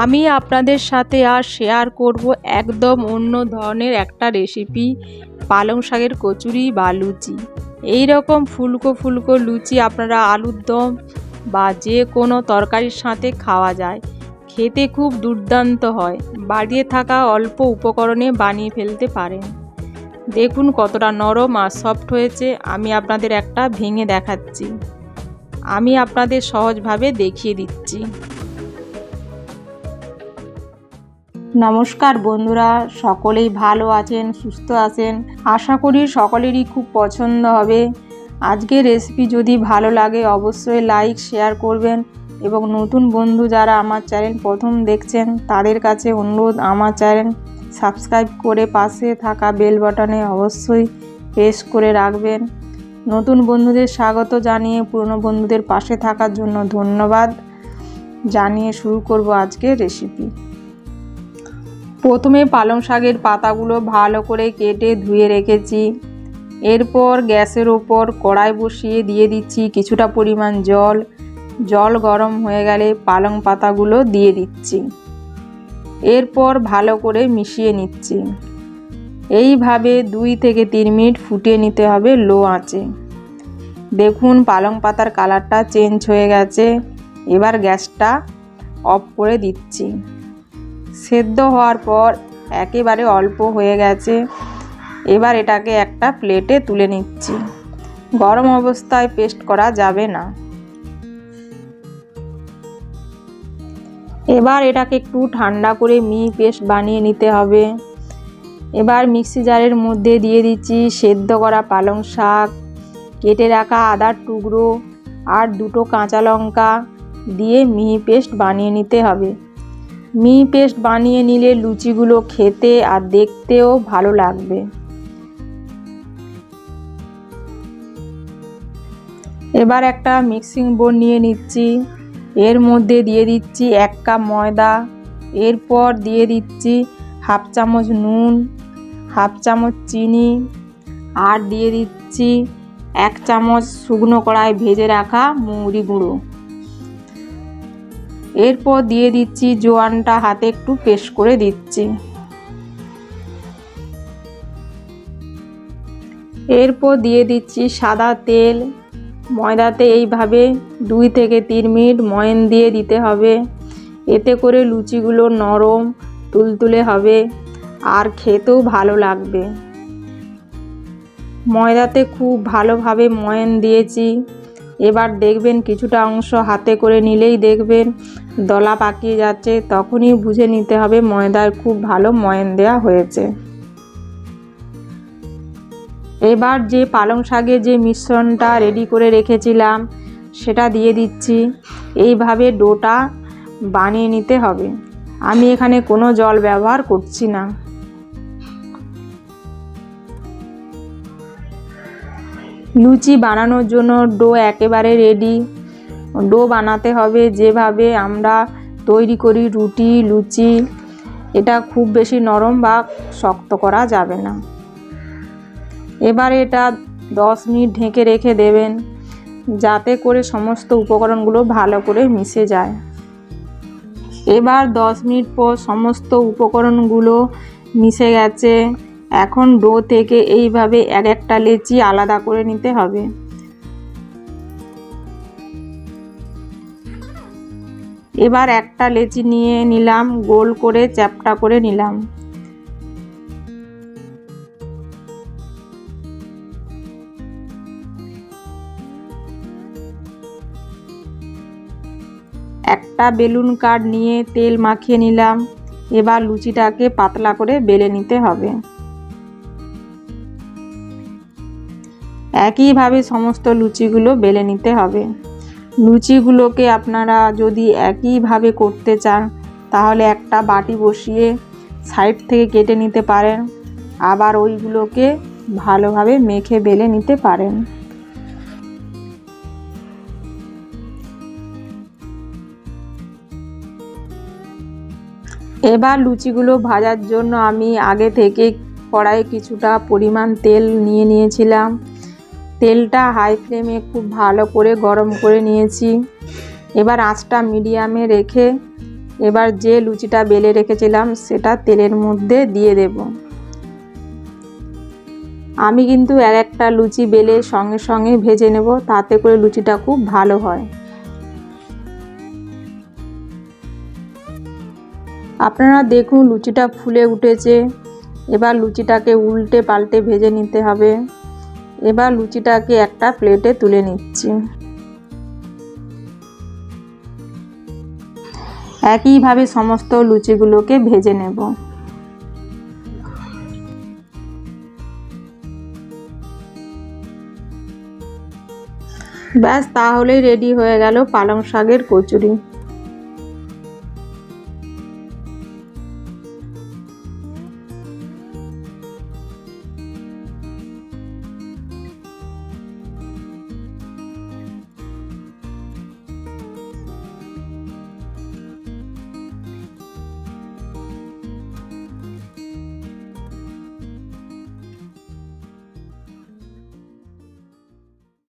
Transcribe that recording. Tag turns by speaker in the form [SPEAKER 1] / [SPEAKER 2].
[SPEAKER 1] আমি আপনাদের সাথে আর শেয়ার করব একদম অন্য ধরনের একটা রেসিপি, পালং শাকের কচুরি বা লুচি। এই রকম ফুলকো ফুলকো লুচি আপনারা আলুর দম বা যে কোনো তরকারির সাথে খাওয়া যায়, খেতে খুব দুর্দান্ত হয়। বাড়িতে থাকা অল্প উপকরণে বানিয়ে ফেলতে পারেন। দেখুন কতটা নরম আর সফট হয়েছে। আমি আপনাদের একটা ভেঙে দেখাচ্ছি। আমি আপনাদের সহজভাবে দেখিয়ে দিচ্ছি। নমস্কার বন্ধুরা, সকলেই ভালো আছেন, সুস্থ আছেন। আশা করি সকলেরই খুব পছন্দ হবে। আজকের রেসিপি যদি ভালো লাগে অবশ্যই লাইক শেয়ার করবেন, এবং নতুন বন্ধু যারা আমার চ্যানেল প্রথম দেখছেন তাদের কাছে অনুরোধ, আমার চ্যানেল সাবস্ক্রাইব করে পাশে থাকা বেল বাটনে অবশ্যই প্রেস করে রাখবেন। নতুন বন্ধুদের স্বাগত জানিয়ে পুরনো বন্ধুদের পাশে থাকার জন্য ধন্যবাদ জানিয়ে শুরু করব আজকের রেসিপি। প্রথমে পালং শাকের পাতাগুলো ভালো করে কেটে ধুয়ে রেখেছি। এরপর গ্যাসের ওপর কড়াই বসিয়ে দিয়ে দিচ্ছি কিছুটা পরিমাণ জল। জল গরম হয়ে গেলে পালং পাতাগুলো দিয়ে দিচ্ছি। এরপর ভালো করে মিশিয়ে নিচ্ছি। এইভাবে 2 থেকে 3 মিনিট ফুটিয়ে নিতে হবে লো আঁচে। দেখুন পালং পাতার কালারটা চেঞ্জ হয়ে গেছে। এবার গ্যাসটা অফ করে দিচ্ছি। সেদ্ধ হওয়ার পর একেবারে অল্প হয়ে গেছে। এবার এটাকে একটা প্লেটে তুলে নিচ্ছি। গরম অবস্থায় পেস্ট করা যাবে না। এবার এটাকে একটু ঠান্ডা করে মিহি পেস্ট বানিয়ে নিতে হবে। এবার মিক্সি জারের মধ্যে দিয়ে দিচ্ছি সেদ্ধ করা পালং শাক, কেটে রাখা আদার টুকরো আর 2টো কাঁচা লঙ্কা দিয়ে মিহি পেস্ট বানিয়ে নিতে হবে। মিহি পেস্ট বানিয়ে নিলে লুচিগুলো খেতে আর দেখতেও ভালো লাগবে। এবার একটা মিক্সিং বোল নিয়ে নিচ্ছি। এর মধ্যে দিয়ে দিচ্ছি 1 কাপ ময়দা। এরপর দিয়ে দিচ্ছি 1/2 চামচ নুন, 1/2 চামচ চিনি আর দিয়ে দিচ্ছি 1 চামচ শুকনো কড়াই ভেজে রাখা মৌরি গুঁড়ো। এরপর দিয়ে দিচ্ছি জোয়ানটা হাতে একটু পেস্ট করে দিচ্ছি। এরপর দিয়ে দিচ্ছি সাদা তেল। ময়দাতে এইভাবে 2 থেকে 3 মিনিট ময়ান দিয়ে দিতে হবে। এতে করে লুচিগুলো নরম তুলতুলে হবে আর খেতেও ভালো লাগবে। ময়দাতে খুব ভালোভাবে ময়ান দিয়েছি। এবার দেখবেন কিছুটা অংশ হাতে করে নিলেই দেখবেন দলা পাকিয়ে যাচ্ছে, তখনই বুঝে নিতে হবে ময়দায় খুব ভালো ময়ান দেওয়া হয়েছে। এবার যে পালং শাকের যে মিশ্রণটা রেডি করে রেখেছিলাম সেটা দিয়ে দিচ্ছি। এইভাবে ডোটা বানিয়ে নিতে হবে। আমি এখানে কোনো জল ব্যবহার করছি না। লুচি বানানোর জন্য ডো একেবারে রেডি। ডো বানাতে হবে যেভাবে আমরা তৈরি করি রুটি, লুচি। এটা খুব বেশি নরম বা শক্ত করা যাবে না। এবার এটা 10 মিনিট ঢেকে রেখে দেবেন, যাতে করে সমস্ত উপকরণগুলো ভালো করে মিশে যায়। এবার 10 মিনিট পর সমস্ত উপকরণগুলো মিশে গেছে। এখন ডো থেকে এইভাবে এক একটা লেচি আলাদা করে নিতে হবে। এবার একটা লেচি নিয়ে নিলাম, গোল করে চ্যাপ্টা করে নিলাম। একটা বেলুন কাঠ নিয়ে তেল মাখিয়ে নিলাম। এবার লুচিটাকে পাতলা করে বেলে নিতে হবে। একইভাবে সমস্ত লুচিগুলো বেলে নিতে হবে। লুচিগুলোকে আপনারা যদি একইভাবে করতে চান তাহলে একটা বাটি বসিয়ে সাইড থেকে কেটে নিতে পারেন, আবার ওইগুলোকে ভালোভাবে মেখে বেলে নিতে পারেন। এবার লুচিগুলো ভাজার জন্য আমি আগে থেকে কড়াইয়ে কিছুটা পরিমাণ তেল নিয়ে নিয়েছিলাম। তেলটা হাই ফ্লেমে খুব ভালো করে গরম করে নিয়েছি। এবার আঁচটা মিডিয়ামে রেখে এবার যে লুচিটা বেলে রেখেছিলাম সেটা তেলের মধ্যে দিয়ে দেব। আমি কিন্তু এক একটা লুচি বেলে সঙ্গে সঙ্গে ভেজে নেব, তাতে করে লুচিটা খুব ভালো হয়। আপনারা দেখুন লুচিটা ফুলে উঠেছে। এবার লুচিটাকে উল্টে পাল্টে ভেজে নিতে হবে। এবার লুচিটাকে একটা প্লেটে তুলে নিচ্ছি। একইভাবে সমস্ত লুচিগুলোকে ভেজে নেব। ব্যাস, তাহলেই রেডি হয়ে গেল পালং শাকের কচুরি।